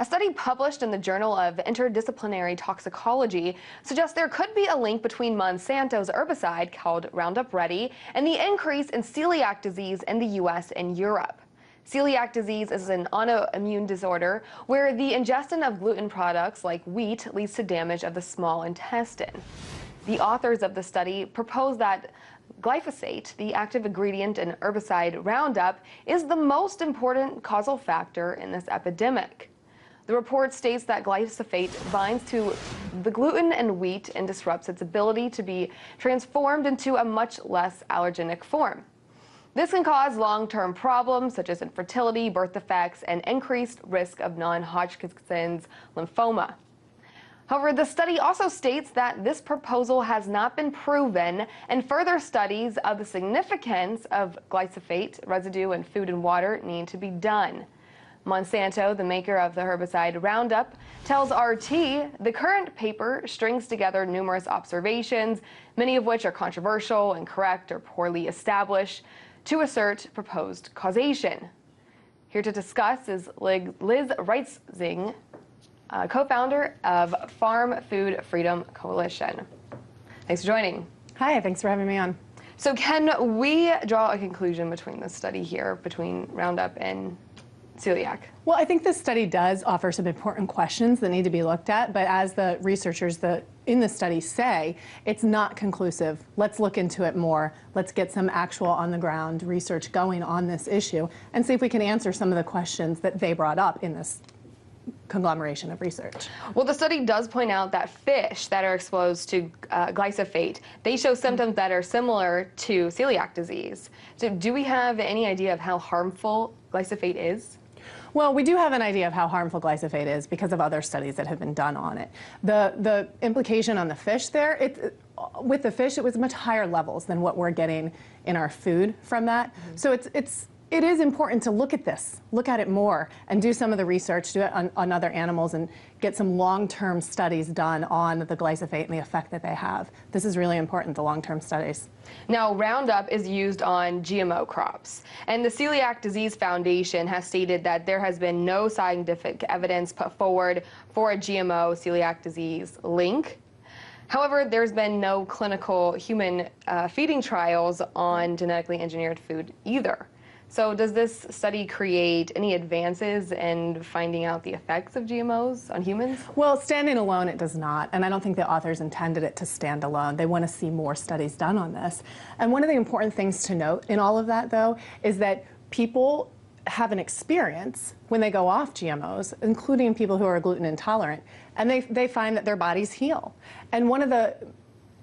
A study published in the Journal of Interdisciplinary Toxicology suggests there could be a link between Monsanto's herbicide, called Roundup Ready, and the increase in celiac disease in the U.S. and Europe. Celiac disease is an autoimmune disorder where the ingestion of gluten products like wheat leads to damage of the small intestine. The authors of the study propose that glyphosate, the active ingredient in herbicide Roundup, is the most important causal factor in this epidemic. The report states that glyphosate binds to the gluten in wheat and disrupts its ability to be transformed into a much less allergenic form. This can cause long-term problems such as infertility, birth defects, and increased risk of non-Hodgkin's lymphoma. However, the study also states that this proposal has not been proven, and further studies of the significance of glyphosate residue in food and water need to be done. Monsanto, the maker of the herbicide Roundup, tells RT the current paper strings together numerous observations, many of which are controversial, incorrect, or poorly established, to assert proposed causation. Here to discuss is Liz Reitzig, co-founder of Farm Food Freedom Coalition. Thanks for joining. Hi, thanks for having me on. So can we draw a conclusion between this study here, between Roundup and celiac? Well, I think this study does offer some important questions that need to be looked at, but as the researchers in the study say, it's not conclusive. Let's look into it more. Let's get some actual on-the-ground research going on this issue and see if we can answer some of the questions that they brought up in this conglomeration of research. Well, the study does point out that fish that are exposed to glyphosate, they show symptoms that are similar to celiac disease. So do we have any idea of how harmful glyphosate is? Well, we do have an idea of how harmful glyphosate is because of other studies that have been done on it. The implication on the fish there, with the fish, it was much higher levels than what we're getting in our food from that. Mm-hmm. So it is important to look at this, look at it more, and do some of the research, do it on other animals, and get some long-term studies done on the glyphosate and the effect that they have. This is really important, the long-term studies. Now, Roundup is used on GMO crops, and the Celiac Disease Foundation has stated that there has been no scientific evidence put forward for a GMO celiac disease link. However, there's been no clinical human feeding trials on genetically engineered food either. So does this study create any advances in finding out the effects of GMOs on humans? Well, standing alone, it does not. And I don't think the authors intended it to stand alone. They want to see more studies done on this. And one of the important things to note in all of that, though, is that people have an experience when they go off GMOs, including people who are gluten intolerant, and they find that their bodies heal. And one of the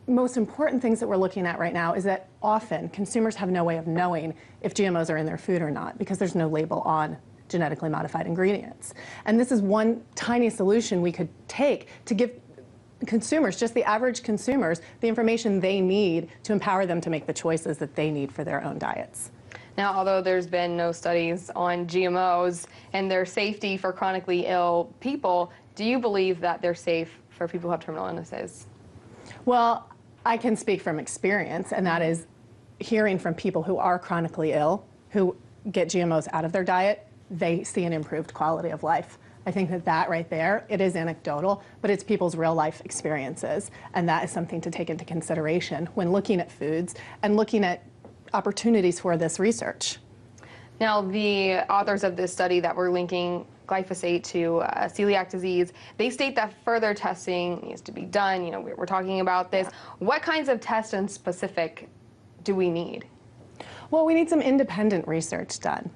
most important things that we're looking at right now is that often consumers have no way of knowing if GMOs are in their food or not because there's no label on genetically modified ingredients. And this is one tiny solution we could take to give consumers, just the average consumers, the information they need to empower them to make the choices that they need for their own diets. Now, although there's been no studies on GMOs and their safety for chronically ill people, do you believe that they're safe for people who have terminal illnesses? Well, I can speak from experience, and that is hearing from people who are chronically ill, who get GMOs out of their diet, they see an improved quality of life. I think that right there, it is anecdotal, but it's people's real life experiences, and that is something to take into consideration when looking at foods and looking at opportunities for this research. Now, the authors of this study that were linking glyphosate to celiac disease, they state that further testing needs to be done. You know, we're talking about this. Yeah. What kinds of tests in specific do we need? Well, we need some independent research done.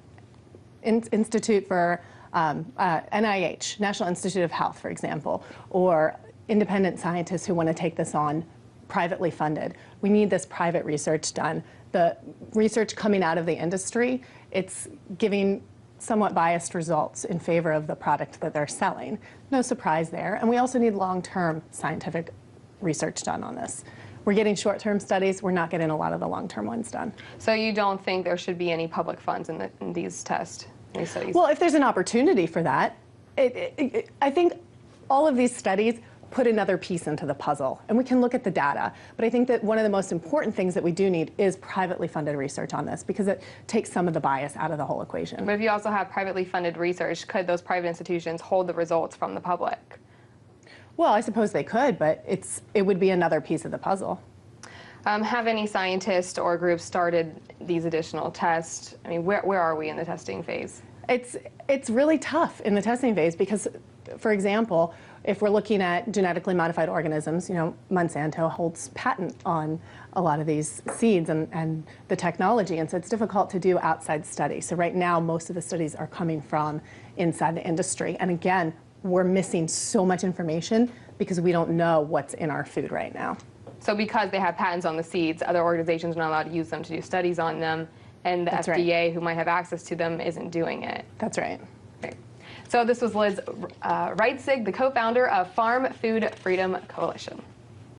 Institute for NIH, National Institute of Health, for example, or independent scientists who want to take this on, privately funded. We need this private research done. The research coming out of the industry, it's giving somewhat biased results in favor of the product that they're selling. No surprise there. And we also need long-term scientific research done on this. We're getting short-term studies. We're not getting a lot of the long-term ones done. So you don't think there should be any public funds in these tests, these studies? Well, if there's an opportunity for that, I think all of these studies put another piece into the puzzle, and we can look at the data. But I think that one of the most important things that we do need is privately funded research on this, because it takes some of the bias out of the whole equation. But if you also have privately funded research, could those private institutions hold the results from the public? Well, I suppose they could, but it would be another piece of the puzzle. Have any scientists or groups started these additional tests? I mean, where are we in the testing phase? It's really tough in the testing phase because, for example, if we're looking at genetically modified organisms, Monsanto holds patent on a lot of these seeds and the technology, and so it's difficult to do outside studies. So right now, most of the studies are coming from inside the industry. And again, we're missing so much information because we don't know what's in our food right now. So because they have patents on the seeds, other organizations are not allowed to use them to do studies on them, and the That's FDA, right. who might have access to them, isn't doing it. That's right. Okay. So this was Liz Reitzig, the co-founder of Farm Food Freedom Coalition.